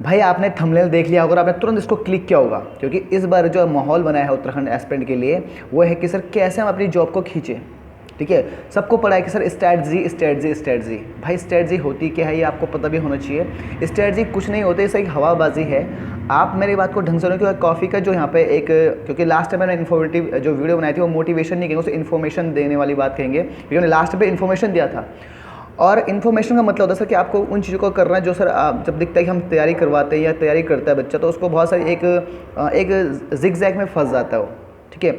भाई आपने थंबनेल देख लिया होगा और आपने तुरंत इसको क्लिक किया होगा, क्योंकि इस बार जो माहौल बना है उत्तराखंड एस्पिरेंट के लिए वो है कि सर कैसे हम अपनी जॉब को खींचे। ठीक है, सबको पता है कि सर स्ट्रैटजी स्ट्रैटजी स्ट्रैटजी। भाई स्ट्रैटजी होती क्या है ये आपको पता भी होना चाहिए। स्ट्रैटजी कुछ नहीं होते, इसे एक हवाबाजी है। आप मेरी बात को ढंग से सुनो, क्योंकि कॉफ़ी का जो यहाँ पे एक, क्योंकि लास्ट टाइम मैंने इन्फॉर्मेटिव जो वीडियो बनाई थी वो मोटिवेशन नहीं कहेंगे, उसे इन्फॉर्मेशन देने वाली बात कहेंगे, क्योंकि मैंने लास्ट पे इन्फॉर्मेशन दिया था। और इन्फॉर्मेशन का मतलब होता है सर कि आपको उन चीज़ों को करना है जो सर आप जब दिखता है कि हम तैयारी करवाते हैं या तैयारी करता है बच्चा, तो उसको बहुत सारी एक जिग-जैग में फंस जाता है वो। ठीक है,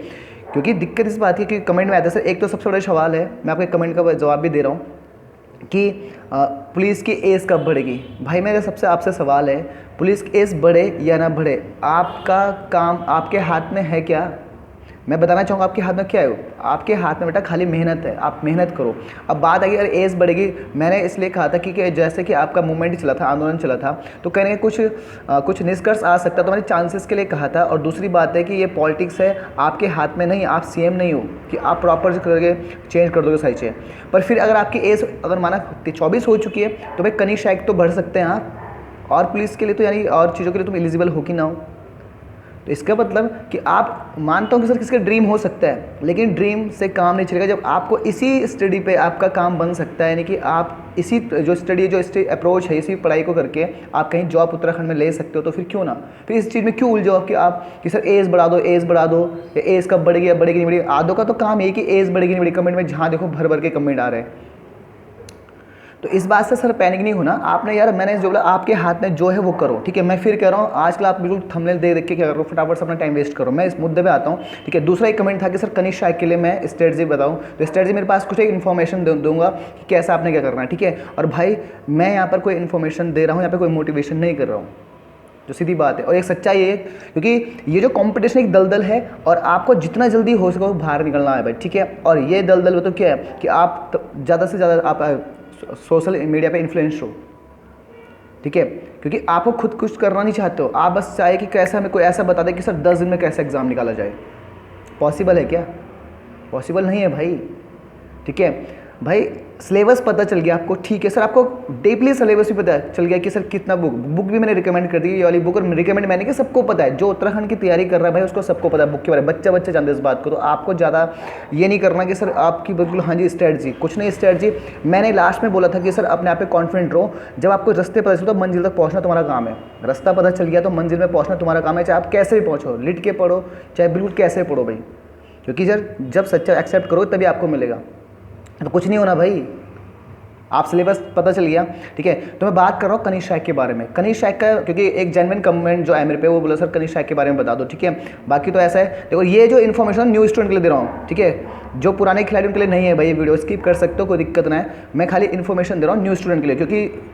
क्योंकि दिक्कत इस बात की कि कमेंट में आता है सर, एक तो सबसे बड़ा सवाल है, मैं आपके कमेंट का जवाब भी दे रहा हूँ कि पुलिस की एज कब बढ़ेगी। भाई मेरा सबसे आपसे सवाल है, पुलिस की एज बढ़े या ना बढ़े, आपका काम आपके हाथ में है क्या? मैं बताना चाहूँगा आपके हाथ में क्या है। आपके हाथ में बेटा खाली मेहनत है, आप मेहनत करो। अब बात आई अगर एज बढ़ेगी, मैंने इसलिए कहा था कि जैसे कि आपका मूवमेंट चला था, आंदोलन चला था, तो कहने कुछ निष्कर्ष आ सकता, तो मैंने चांसेस के लिए कहा था। और दूसरी बात है कि ये पॉलिटिक्स है, आपके हाथ में नहीं, आप सीएम नहीं हो कि आप प्रॉपर करके चेंज कर दोगे सारी चीज़ें। पर फिर अगर आपकी एज अगर माना 24 हो चुकी है तो भाई कनिष्ठ शायद तो बढ़ सकते हैं आप, और पुलिस के लिए तो यानी और चीज़ों के लिए तुम एलिजिबल हो कि ना हो। तो इसका मतलब कि आप मानता हूँ कि सर किसका ड्रीम हो सकता है, लेकिन ड्रीम से काम नहीं चलेगा जब आपको इसी स्टडी पे आपका काम बन सकता है। यानी कि आप इसी जो स्टडी जो अप्रोच है, इसी पढ़ाई को करके आप कहीं जॉब उत्तराखंड में ले सकते हो, तो फिर क्यों ना, फिर इस चीज़ में क्यों उलझो कि सर एज बढ़ा दो, एज बढ़ा दो, या एज कब बढ़ेगी या बढ़ेगी नहीं बढ़ेगी। आधों का तो काम यही कि एज बढ़ेगी नहीं बढ़ेगी, कमेंट में जहाँ देखो भर भर के कमेंट आ रहे हैं। तो इस बात से सर पैनिक नहीं होना आपने, यार मैंने जो बोला आपके हाथ में जो है वो करो। ठीक है, मैं फिर कह रहा हूँ आजकल आप बिल्कुल थंबनेल देख के क्या करो, फटाफट से अपना टाइम वेस्ट करो। मैं इस मुद्दे पे आता हूँ। ठीक है, दूसरा एक कमेंट था कि सर कनिष्ठ शाइक के लिए मैं स्ट्रेटजी बताऊँ, तो स्ट्रेटजी मेरे पास कुछ एक इन्फॉर्मेशन दूंगा कि कैसा आपने क्या करना है। ठीक है, और भाई मैं यहाँ पर कोई इन्फॉर्मेशन दे रहा हूँ, यहाँ पर कोई मोटिवेशन नहीं कर रहा हूँ, जो सीधी बात है। और एक सच्चाई है, क्योंकि ये जो कंपटीशन एक दलदल है और आपको जितना जल्दी हो सके बाहर निकलना है भाई। ठीक है, और ये दलदल तो क्या है कि आप ज़्यादा से ज़्यादा आप सोशल मीडिया पे इन्फ्लुएंस हो। ठीक है, क्योंकि आपको खुद कुछ करना नहीं चाहते हो, आप बस चाहे कि कैसा हमें कोई ऐसा बता दे कि सर 10 दिन में कैसा एग्ज़ाम निकाला जाए। पॉसिबल है क्या? पॉसिबल नहीं है भाई। ठीक है भाई, सिलेबस पता चल गया आपको। ठीक है सर, आपको डीपली सिलेबस भी पता चल गया कि सर कितना बुक भी मैंने रिकमेंड कर दी, ये वाली बुक रिकमेंड मैंने की, सबको पता है। जो उत्तराखंड की तैयारी कर रहा है भाई उसको सबको पता है बुक के बारे में, बच्चा बच्चा जानते हैं इस बात को। तो आपको ज़्यादा ये नहीं करना कि सर आपकी बिल्कुल हाँ जी स्ट्रैटजी, कुछ नहीं स्ट्रैटजी। मैंने लास्ट में बोला था कि सर अपने आप पे कॉन्फिडेंट रहो, जब आपको रास्ते पता चलता तो मंजिल तक पहुँचना तुम्हारा काम है। रास्ता पता चल गया तो मंजिल में पहुँचना तुम्हारा काम है, चाहे आप कैसे भी पहुँचो, लिट के पढ़ो चाहे बिल्कुल कैसे पढ़ो भाई, क्योंकि सर जब सच्चा एक्सेप्ट करो तभी आपको मिलेगा। तो कुछ नहीं होना भाई, आप सिलेबस पता चल गया। ठीक है, तो मैं बात कर रहा हूँ कनिष्ठ शाइक के बारे में। कनिष्ठ शाइक का क्योंकि एक जेन्युइन कमेंट जो है मेरे पे, वो बोला सर कनिष्ठ शाइक के बारे में बता दो। ठीक है, बाकी तो ऐसा है, देखो ये जो इन्फॉर्मेशन न्यू स्टूडेंट के लिए दे रहा हूँ। ठीक है, जो पुराने खिलाड़ियों के लिए नहीं है भाई, ये वीडियो स्किप कर सकते हो, कोई दिक्कत ना है। मैं खाली इन्फॉर्मेशन दे रहा हूँ न्यू स्टूडेंट के लिए, क्योंकि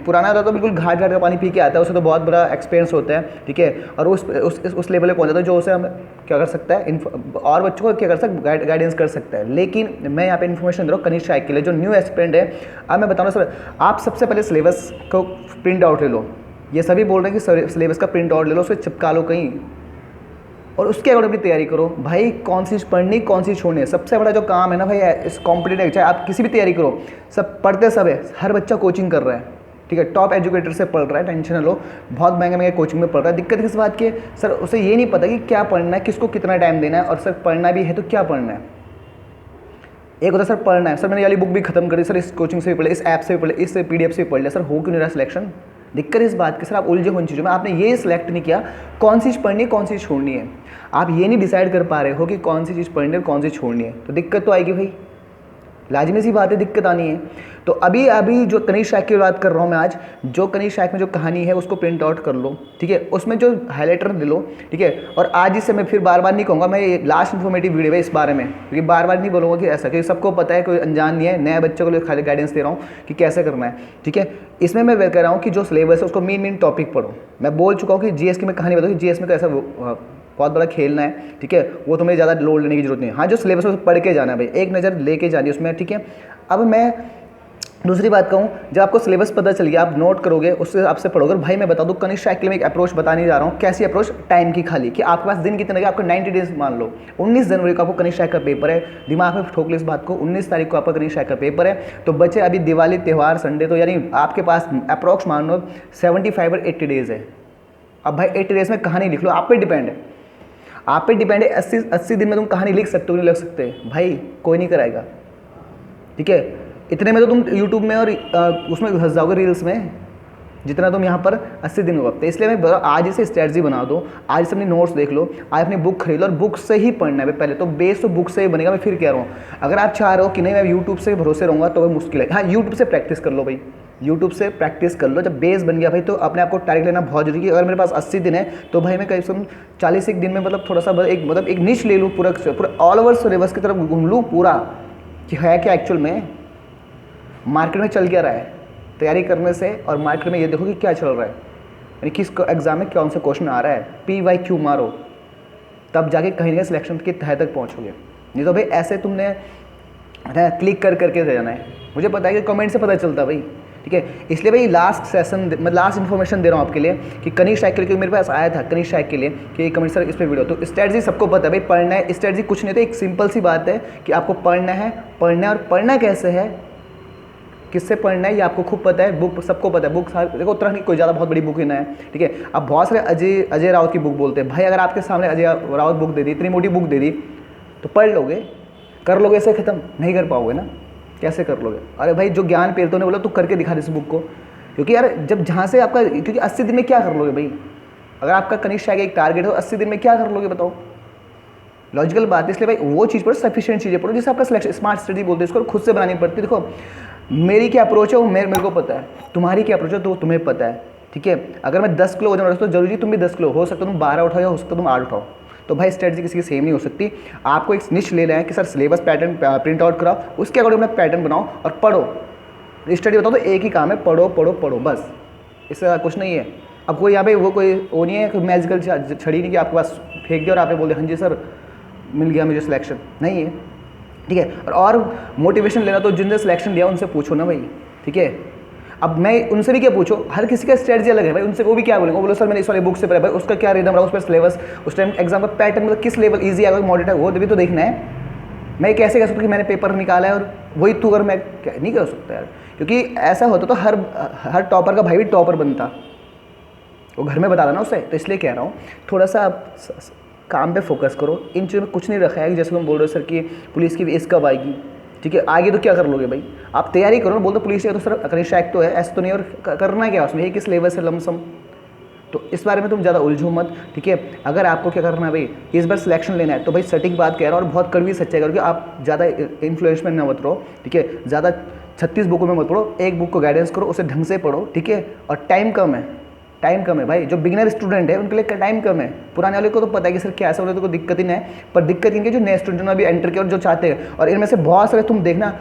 पुराना होता तो बिल्कुल घाट घाट का पानी पी के आता है, उसे तो बहुत बड़ा एक्सपीरियंस होता है। ठीक है, और उस लेवल पे पहुँच जाता है जो उसे हम क्या कर सकता है, और बच्चों को क्या कर सकता है, गाइडेंस कर सकता है। लेकिन मैं यहाँ पे इन्फॉर्मेशन दे रहा हूँ कनिष्ठ शाइक के लिए जो न्यू एस्पिरेंट है। अब मैं बता रहा हूँ सर, आप सबसे पहले सिलेबस को प्रिंट आउट ले लो। ये सभी बोल रहे हैं कि सिलेबस का प्रिंट आउट ले लो, उसे चिपका लो कहीं, और उसके अकॉर्डिंग अपनी तैयारी करो। भाई कौन सी पढ़नी कौन सी छोड़नी है, सबसे बड़ा जो काम है ना भाई इस कॉम्पिटिटिव, चाहे आप किसी भी तैयारी करो, सब पढ़ते सब है, हर बच्चा कोचिंग कर रहा है। ठीक है, टॉप एजुकेटर से पढ़ रहा है, टेंशन न लो, बहुत महंगे महंगे कोचिंग में पढ़ रहा है। दिक्कत किस बात की है सर, उसे ये नहीं पता कि क्या पढ़ना है, किसको कितना टाइम देना है, और सर पढ़ना भी है तो क्या पढ़ना है। एक होता है सर पढ़ना है, सर मैंने वाली बुक भी खत्म कर दी, सर इस कोचिंग से भी पढ़े, इस ऐप से भी पढ़े, इस PDF से भी पढ़ लिया, सर हो क्यों नहीं रहा सिलेक्शन। दिक्कत इस बात की सर आप उलझे हो उन चीज़ों में, आपने ये सिलेक्ट नहीं किया कौन सी चीज़ पढ़नी है कौन सी चीज़ छोड़नी है, आप ये नहीं डिसाइड कर पा रहे हो कि कौन सी चीज़ पढ़नी है कौन सी छोड़नी है, तो दिक्कत तो आएगी भाई, लाजमी सी बात है, दिक्कत आनी है। तो अभी जो कनिष्ठ शाइक की बात कर रहा हूँ मैं आज, जो कनिष्ठ शाइक में जो कहानी है उसको प्रिंट आउट कर लो। ठीक है, उसमें जो हाईलाइटर ले लो। ठीक है, और आज इससे मैं फिर बार बार नहीं कहूँगा, मैं ये लास्ट इन्फॉर्मेटिव वीडियो है इस बारे में, क्योंकि बार बार नहीं बोलूँगा कि ऐसा, क्योंकि सबको पता है, कोई अनजान नहीं है, नए बच्चों को लिए खाली गाइडेंस दे रहा हूँ कि कैसे करना है। ठीक है, इसमें मैं कह रहा हूँ कि जो सिलेबस है उसको मेन टॉपिक पढ़ो। मैं बोल चुका हूँ कि GS की मैं कहानी बताऊँ कि GS में कैसा बहुत बड़ा खेलना है। ठीक है, वो तुम्हें ज़्यादा लोड लेने की जरूरत नहीं है। हाँ, जो सिलेबस है उसको पढ़ के जाना है भाई, एक नज़र लेके जानी है उसमें। ठीक है, अब मैं दूसरी बात कहूँ, जब आपको सिलेबस पता चल गया, आप नोट करोगे, उससे आपसे पढ़ोगे। भाई मैं बता दूँ, कनिष्क साइकिल में एक अप्रोच बताने जा रहा हूँ। कैसी अप्रोच? टाइम की खाली, कि आपके पास दिन कितने लगे, आपको 90 डेज मान लो। 19 जनवरी को आपको कनिष्क साइकिल का पेपर है, दिमाग में ठोक लो इस बात को। 19 तारीख को आपका कनिष्क साइकिल का पेपर है, तो बचे अभी दिवाली त्यौहार, संडे, तो यानी आपके पास अप्रोक्स मान लो 75 और 80 डेज है। अब भाई 80 डेज में कहानी लिख लो, आप पे डिपेंड है, आप पे डिपेंड है। 80 दिन में तुम कहानी लिख सकते हो, नहीं लिख सकते भाई, कोई नहीं कराएगा, ठीक है। इतने में तो तुम यूट्यूब में और उसमें फंस जाओगे, रील्स में, जितना तुम यहाँ पर 80 दिन में वक्त है। इसलिए मैं बता, आज से स्ट्रेटजी बना दो, आज से अपनी नोट्स देख लो, आज अपनी बुक खरीद लो, और बुक से ही पढ़ना है पहले तो। बेस तो बुक से ही बनेगा। मैं फिर कह रहा हूँ, अगर आप चाह रहे हो कि नहीं मैं यूट्यूब से भरोसे रहूँगा, तो वो मुश्किल है। हाँ, यूट्यूब से प्रैक्टिस कर लो भाई, यूट्यूब से प्रैक्टिस कर लो। जब बेस बन गया भाई, तो अपने आप को टारगेट लेना बहुत जरूरी है। अगर मेरे पास 80 दिन है, तो भाई मैं करीब 40 दिन में मतलब थोड़ा सा एक निश ले लूँ, पूरा ऑल ओवर सिलेबस की तरफ घूम लूँ पूरा, कि है क्या एक्चुअल में, मार्केट में चल क्या रहा है। तैयारी करने से और मार्केट में ये देखो कि क्या चल रहा है, यानी किस एग्जाम में कौन सा क्वेश्चन आ रहा है, PYQ मारो, तब जाके कहीं ना कहीं सिलेक्शन की तह तक पहुँचोगे। नहीं तो भाई ऐसे तुमने क्लिक कर करके जाना है। मुझे पता है कि कमेंट से पता चलता भाई, ठीक है। इसलिए भाई लास्ट सेशन, मैं लास्ट इन्फॉर्मेशन दे रहा हूँ आपके लिए, कि कनिष्क साइकिल के मेरे पास आया था कनिष्क साइकिल के लिए कि कमेंट सर इस पर वीडियो, तो स्ट्रेटजी सबको पता है भाई, पढ़ना है। स्ट्रेटजी कुछ नहीं होता, एक सिंपल सी बात है कि आपको पढ़ना है, और पढ़ना कैसे है, किससे पढ़ना है, ये आपको खूब पता है। बुक सबको पता है, बुक देखो उत्तराखंड की कोई ज़्यादा बहुत बड़ी बुक ही ना है, ठीक है। अब बहुत सारे अजय राउत की बुक बोलते हैं भाई, अगर आपके सामने अजय राउत बुक दे दी, इतनी मोटी बुक दे दी, तो पढ़ लोगे, कर लोगे ऐसे ख़त्म? नहीं कर पाओगे ना, कैसे कर लोगे? अरे भाई जो ज्ञान पेलतों ने बोला तू करके दिखा दे इस बुक को, क्योंकि यार जब जहाँ से आपका, क्योंकि 80 दिन में क्या कर लोगे भाई, अगर आपका कनिष्क का एक टारगेट हो, 80 दिन में क्या कर लोगे बताओ? लॉजिकल बात है। इसलिए भाई वो चीज़ पढ़ो, सफिशिएंट चीज़ें पढ़ो, जिससे आपका सिलेक्शन, स्मार्ट स्टडी बोलते हैं इसको, खुद से बनानी पड़ती है। देखो मेरी क्या अप्रोच है वो मेरे को पता है, तुम्हारी क्या अप्रोच है तो तुम्हें पता है, ठीक है। अगर मैं 10 किलो वजन उठाता हूँ, जरूरी तुम भी 10 किलो, हो सकता है तुम 12 उठाओ, या हो सकता है तुम 8 उठाओ। तो भाई स्ट्रेटजी किसी की सेम नहीं हो सकती। आपको एक निश लेना है कि sir syllabus pattern print out कराओ, उसके अकॉर्डिंग अपना पैटर्न बनाओ और पढ़ो। स्टडी बताओ तो एक ही काम है, पढ़ो पढ़ो पढ़ो, बस, इससे कुछ नहीं है। अब कोई यहाँ पे वो नहीं है कि मैजिकल छड़ी नहीं कि आपके पास फेंक दिया और आपने बोल दिया हाँ जी सर मिल गया मुझे सिलेक्शन, नहीं है, ठीक है। और मोटिवेशन लेना तो जिनसे सिलेक्शन लिया उनसे पूछो ना भाई, ठीक है। अब मैं उनसे भी क्या पूछो, हर किसी का स्ट्रेटजी अलग है भाई, उनसे वो भी क्या बोलेंगे, वो बोलो सर मैंने इस वाले बुक से पढ़ा, भाई उसका क्या रिदम रहा, उस पर सिलेबस, उस टाइम एग्जाम का पैटर्न, मतलब किस लेवल ईजी आएगा मॉडरेट है, वो भी तो देखना है। मैं कैसे कह सकता कि मैंने पेपर निकाला है और वही तू, अगर मैं क्या नहीं कर सकता यार, क्योंकि ऐसा होता तो हर टॉपर का भाई भी टॉपर बनता, वो घर में बता देना उसे। तो इसलिए कह रहा हूँ थोड़ा सा आप काम पे फोकस करो, इन चीज़ों में कुछ नहीं रखा है कि जैसे तुम बोल रहे हो सर कि पुलिस की एज कब आएगी, ठीक है, आगे तो क्या कर लोगे भाई, आप तैयारी करो ना। बोल दो पुलिस तो सर कनिष्क एक्ट तो है, ऐसा तो नहीं, और करना क्या उसमें, ये किस लेवल से लमसम, तो इस बारे में तुम ज़्यादा उलझो मत, ठीक है। अगर आपको क्या करना है भाई, इस बार सिलेक्शन लेना है, तो भाई सटीक बात कह रहा हूँ और बहुत कड़वी सच्चाई, क्योंकि आप ज़्यादा इन्फ्लुएंस में न मत रहो, ठीक है। ज़्यादा 36 बुकों में मत पढ़ो, एक बुक को गाइडेंस करो, उसे ढंग से पढ़ो, ठीक है। और टाइम कम है, टाइम कम है भाई, जो बिगिनर स्टूडेंट है उनके लिए टाइम कम है। पुराने वाले को तो पता है कि सर क्या ऐसा हो रहा है, तो कोई दिक्कत ही नहीं है, पर दिक्कत इनके जो नए स्टूडेंट अभी एंटर किया और जो चाहते हैं, और इनमें से बहुत सारे तुम देखना,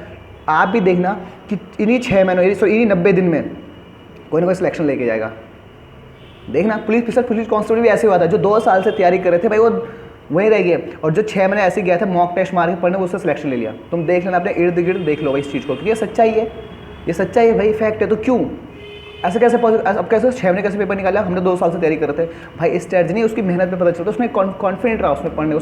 आप भी देखना कि इन्हीं 6 महीनों इन्हीं 90 दिन में कोई ना कोई सिलेक्शन लेके जाएगा। देखना पुलिस कांस्टेबल भी ऐसे हुआ था, जो 2 साल से तैयारी कर रहे थे भाई, वो वहीं रह गए, और जो 6 महीने ऐसे गया था मॉक टेस्ट मार के पढ़ने, उससे सिलेक्शन ले लिया। तुम देख लेना अपने इर्द गिर्द, देख लो भाई इस चीज़ को, क्योंकि ये सच्चाई है, ये सच्चाई है भाई, फैक्ट है। तो क्यों ऐसे कैसे अब कैसे 6 महीने कैसे पेपर निकाला, हमने 2 साल से तैयारी कर रहे थे भाई। स्ट्रेटजी नहीं, उसकी मेहनत में पता चलता, उसने कॉन्फिडेंट रहा उसमें पढ़ने,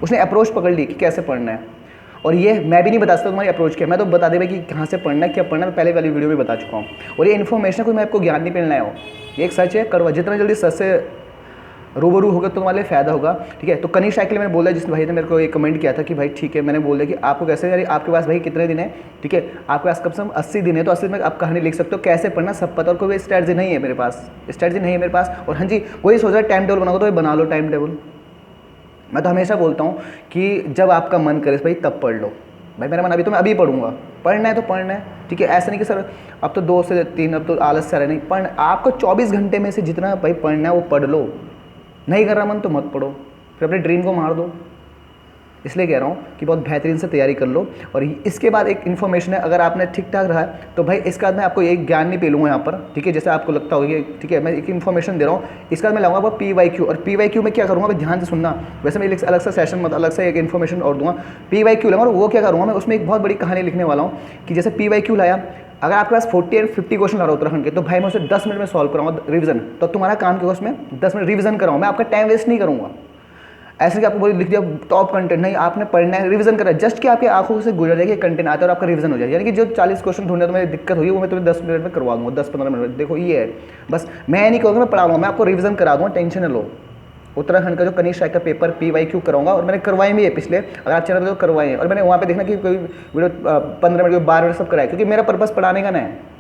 उसने अप्रोच पकड़ ली कि कैसे पढ़ना है। और ये मैं भी नहीं बता सकता तुम्हारी अप्रोच क्या, मैं तो बता दे भाई कि कहाँ से पढ़ना है, क्या पढ़ना है, पहले वाली वीडियो में बता चुका हूँ। और ये इन्फॉर्मेशन कोई मैं आपको ज्ञान नहीं मिलना है, ये एक सच है, कड़वा, जितना जल्दी सच से रूबरू होगा तो तुम्हारे लिए फ़ायदा होगा, ठीक है। तो कनिष्क साइकिल मैंने बोला, जिस भाई ने मेरे को एक कमेंट किया था कि भाई ठीक है, मैंने बोल दिया कि आपको कैसे, यार आपके पास भाई कितने दिन है, ठीक है, आपके पास कम से कम 80 दिन है, तो 80 दिन में आप कहानी लिख सकते हो, कैसे पढ़ना सब पता, और कोई स्ट्रेटजी नहीं है मेरे पास, स्ट्रेटजी नहीं है मेरे पास। और हाँ जी, वही सोच रहा है टाइम टेबल बनाओ, तो बना लो टाइम टेबल। मैं तो हमेशा बोलता हूँ कि जब आपका मन करे भाई तब पढ़ लो भाई, मेरा मन अभी तो मैं अभी पढ़ूंगा, पढ़ना है तो पढ़ना है, ठीक है। ऐसा नहीं कि सर अब तो 2 से 3, अब तो आलस से रहे, नहीं पढ़ना, आपको 24 घंटे में से जितना भाई पढ़ना है वो पढ़ लो, नहीं कर रहा मन तो मत पढ़ो, फिर अपने ड्रीम को मार दो। इसलिए कह रहा हूँ कि बहुत बेहतरीन से तैयारी कर लो। और इसके बाद एक इन्फॉर्मेशन है, अगर आपने ठीक ठाक रहा है तो भाई इसके बाद मैं आपको एक ज्ञान नहीं पेलूँगा यहाँ पर, ठीक है, जैसे आपको लगता होगा, ठीक है, मैं एक इन्फॉर्मेशन दे रहा हूँ। इसके बाद मैं लाऊंगा वो PYQ, और PYQ में क्या करूँगा, मैं ध्यान से सुनना, वैसे मैं अलग सा सेशन, मतलब अलग से एक इन्फॉर्मेशन और दूंगा। PYQ लाऊंगा, और वो क्या करूँगा मैं, उसमें एक बहुत बड़ी कहानी लिखने वाला हूँ कि जैसे PYQ लाया, अगर आपके पास 40 एंड 50 क्वेश्चन आ रहा है उत्तराखंड के, तो भाई मैं उसे 10 मिनट में सॉल्व कराऊंगा रिवीजन। तो तुम्हारा काम क्या होगा उसमें, 10 मिनट रिवीजन कराऊंगा, मैं आपका टाइम वेस्ट नहीं करूंगा। ऐसे कि आपको बोल लिख दिया टॉप कंटेंट, नहीं, आपने पढ़ना है, रिवीजन करना है, जस्ट कि आपकी आंखों से गुजर जाएगी कंटेंट आता है और आपका रिवीजन हो जाए। यानी कि जो 40 क्वेश्चन ढूंढने तो मेरी दिक्कत हुई वो मैं तुम्हें 10 मिनट में करवा दूंगा, 10-15 मिनट में। देखो ये है, बस मैं नहीं कहूँगा मैं पढ़ाऊंगा, मैं आपको रिवीजन करा दूंगा, टेंशन न लो। उत्तराखंड का जो कनिष्ठ का पेपर PYQ कराऊंगा, और मैंने करवाए भी है पिछले, अगर आप चैनल पर तो करवाए हैं, और मैंने वहाँ पे देखना कि कोई वीडियो 15 मिनट 12 मिनट सब कराए, क्योंकि मेरा पर्पस पढ़ाने का ना है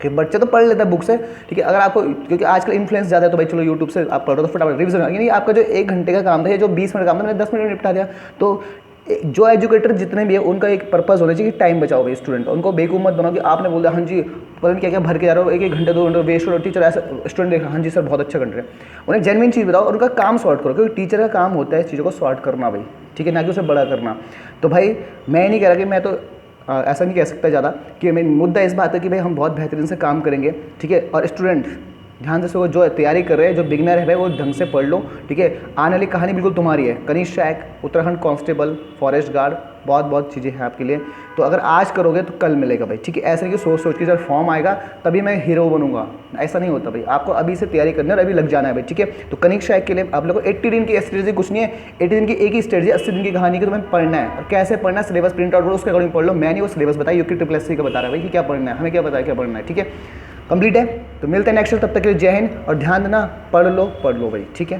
कि बच्चे तो पढ़ लेता है बुक से, ठीक है। अगर आपको, क्योंकि आजकल इन्फ्लुएंस ज़्यादा है, तो भाई चलो यूट्यूब से आप पढ़ रहे हो तो फटाफट रिवीजन, यानी आपका जो 1 घंटे का काम था या जो 20 मिनट का काम था मैंने 10 मिनट में निपटा दिया। तो जो एजुकेटर जितने भी है उनका एक पर्पस होना चाहिए कि टाइम बचाओ भाई स्टूडेंट, उनको बेवकूफ़ मत बनाओ कि आपने बोल दिया हाँ जी पता नहीं क्या क्या भर के जा रहे हो, 1 घंटे 2 घंटे वेस्ट हो रहा, टीचर ऐसा स्टूडेंट देख रहा हाँ जी सर बहुत अच्छा कर रहे हैं। उन्हें जेन्युइन चीज़ बताओ, उनका काम सॉर्ट करो, क्योंकि टीचर का काम होता है इस चीज़ों को सॉर्ट करना भाई, ठीक है, ना कि उसे बड़ा करना। तो भाई मैं नहीं कह रहा कि मैं तो ऐसा नहीं कह सकता ज़्यादा, कि मेरा मुद्दा इस बात है कि भाई हम बहुत बेहतरीन से काम करेंगे, ठीक है। और स्टूडेंट ध्यान से सुनो, जो तैयारी कर रहे हैं, जो बिगनर है भाई वो ढंग से पढ़ लो, ठीक है। आने वाली कहानी बिल्कुल तुम्हारी है, कनिष्ठ उत्तराखंड कांस्टेबल, फॉरेस्ट गार्ड, बहुत बहुत चीज़ें हैं आपके लिए। तो अगर आज करोगे तो कल मिलेगा भाई, ठीक है। ऐसा नहीं कि सोच सोच के जब फॉर्म आएगा तभी मैं हीरो बनूंगा, ऐसा नहीं होता भाई, आपको अभी से तैयारी करनी है और अभी लग जाना है भाई, ठीक है। तो कनिष्ठ के लिए आप लोगों को 80 दिन की स्ट्रेटेजी कुछ नहीं है, 80 दिन की एक ही स्ट्रेटेजी, 80 दिन की कहानी की तुम्हें पढ़ना है। और कैसे पढ़ना है, सिलेबस प्रिंट आउट करो, उसके अकॉर्डिंग पढ़ लो। मैं नहीं वो सिलेबस बताया, यूपी SSC का बता रहा है भाई कि क्या पढ़ना है, हमें क्या बताया क्या पढ़ना है, ठीक है। कंप्लीट है, तो मिलते हैं नेक्स्ट, तब तक के लिए जय हिंद। और ध्यान देना, पढ़ लो भाई, ठीक है।